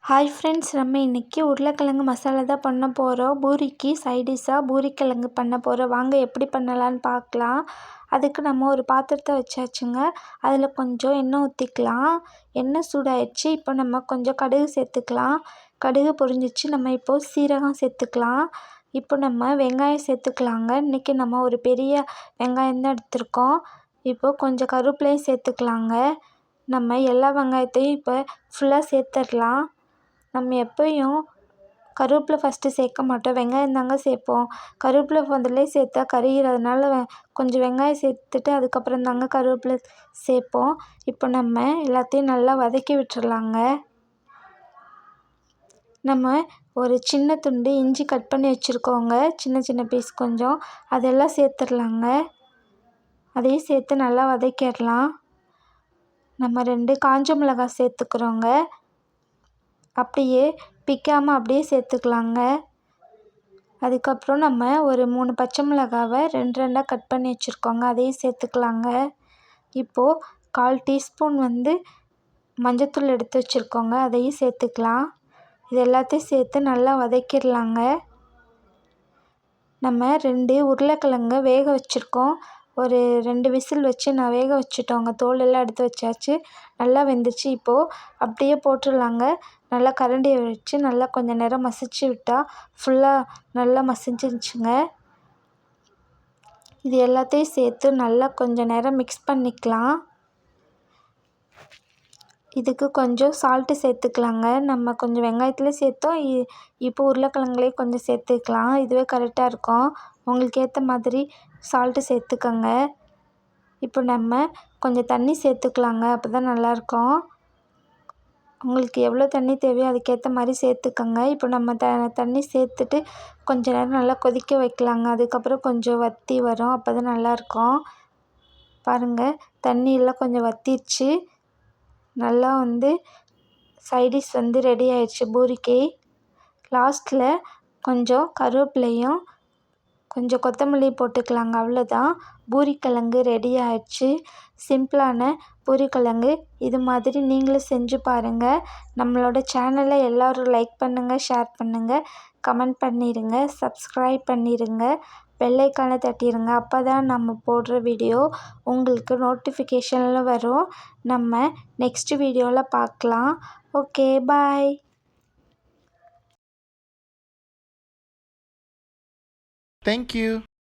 Hi friends, நம்ம இன்றைக்கி உருளைக்கிழங்கு மசாலா தான் பண்ண போகிறோம். பூரிக்கு சைடிஷ்ஷாக பூரிக்கிழங்கு பண்ண போகிறோம். வாங்க எப்படி பண்ணலான்னு பார்க்கலாம். அதுக்கு நம்ம ஒரு பாத்திரத்தை வச்சாச்சுங்க. அதில் கொஞ்சம் எண்ணெய் ஊற்றிக்கலாம். எண்ணெய் சூடாயிடுச்சு. இப்போ நம்ம கொஞ்சம் கடுகு சேர்த்துக்கலாம். கடுகு பொரிஞ்சிச்சு. நம்ம இப்போது சீரகம் சேர்த்துக்கலாம். இப்போ நம்ம வெங்காயம் சேர்த்துக்கலாங்க. இன்றைக்கி நம்ம ஒரு பெரிய வெங்காயம் தான் எடுத்திருக்கோம். இப்போது கொஞ்சம் கருவேப்பிலையும் சேர்த்துக்கலாங்க. நம்ம எல்லா வெங்காயத்தையும் இப்போ ஃபுல்லாக சேர்த்துடலாம். நம்ம எப்பயும் கருவேப்பிலை ஃபஸ்ட்டு சேர்க்க மாட்டோம், வெங்காயம் தாங்க சேர்ப்போம். கருவேப்பிலை முதல்லே சேர்த்தா கருகிறதுனால கொஞ்சம் வெங்காயம் சேர்த்துட்டு அதுக்கப்புறம் தாங்க கருவேப்பிலை சேர்ப்போம். இப்போ நம்ம எல்லாத்தையும் நல்லா வதக்கி விட்டுறலாங்க. நம்ம ஒரு சின்ன துண்டு இஞ்சி கட் பண்ணி வச்சுருக்கோங்க, சின்ன சின்ன பீஸ் கொஞ்சம், அதெல்லாம் சேர்த்துடலாங்க. அதையும் சேர்த்து நல்லா வதக்கிடலாம். நம்ம 2 காஞ்ச மிளகாய் சேர்த்துக்கிறோங்க. அப்படியே பிக்காமல் அப்படியே சேர்த்துக்கலாங்க. அதுக்கப்புறம் நம்ம ஒரு 3 பச்சை மிளகாவை 2 கட் பண்ணி வச்சுருக்கோங்க, அதையும் சேர்த்துக்கலாங்க. இப்போது 1/4 டீஸ்பூன் மஞ்சத்தூள் எடுத்து வச்சுருக்கோங்க, அதையும் சேர்த்துக்கலாம். இது எல்லாத்தையும் சேர்த்து நல்லா வதக்கிடலாங்க. நம்ம 2 உருளைக்கிழங்கு வேக வச்சுருக்கோம். ஒரு 2 விசில் வச்சு நான் வேக வச்சுட்டோங்க. தோலெல்லாம் எடுத்து வச்சாச்சு. நல்லா வெந்துச்சு. இப்போது அப்படியே போட்டுடலாங்க. நல்லா கரண்டியை வச்சு நல்லா கொஞ்சம் நேரம் மசிச்சு விட்டால் ஃபுல்லாக நல்லா மசிஞ்சிருச்சுங்க. இது எல்லாத்தையும் சேர்த்து நல்லா கொஞ்சம் நேரம் மிக்ஸ் பண்ணிக்கலாம். இதுக்கு கொஞ்சம் சால்ட்டு சேர்த்துக்கலாங்க. நம்ம கொஞ்சம் வெங்காயத்துலேயும் சேர்த்தோம். இப்போ உருளைக்கிழங்குலேயும் கொஞ்சம் சேர்த்துக்கலாம். இதுவே கரெக்டாக இருக்கும். உங்களுக்கு ஏற்ற மாதிரி சால்ட்டு சேர்த்துக்கோங்க. இப்போ நம்ம கொஞ்சம் தண்ணி சேர்த்துக்கலாங்க. அப்போ தான் நல்லாயிருக்கும். உங்களுக்கு எவ்வளோ தண்ணி தேவையோ அதுக்கேற்ற மாதிரி சேர்த்துக்கோங்க. இப்போ நம்ம தண்ணி சேர்த்துட்டு கொஞ்சம் நேரம் நல்லா கொதிக்க வைக்கலாங்க. அதுக்கப்புறம் கொஞ்சம் வற்றி வரும். அப்போ தான் நல்லாயிருக்கும். பாருங்கள், தண்ணியெல்லாம் கொஞ்சம் வற்றிடுச்சு. நல்லா சைடிஷ் ரெடி ஆயிடுச்சு பூரிக்கு. லாஸ்ட்டில் கொஞ்சம் கருவேப்பிலையும் கொஞ்சம் கொத்தமல்லி போட்டுக்கலாங்க. அவ்வளோதான், பூரிக்கிழங்கு ரெடி ஆயிடுச்சு. சிம்பிளான பூரிக்கிழங்கு. இது மாதிரி நீங்களும் செஞ்சு பாருங்கள். நம்மளோட சேனலை எல்லோரும் லைக் பண்ணுங்கள், ஷேர் பண்ணுங்கள், கமெண்ட் பண்ணிடுங்க, சப்ஸ்கிரைப் பண்ணிடுங்க, பெல் ஐக்கானை தட்டிடுங்க. அப்போ தான் நம்ம போடுற வீடியோ உங்களுக்கு நோட்டிஃபிகேஷனில் வரும். நம்ம நெக்ஸ்ட் வீடியோவில் பார்க்கலாம். Okay, bye. Thank you.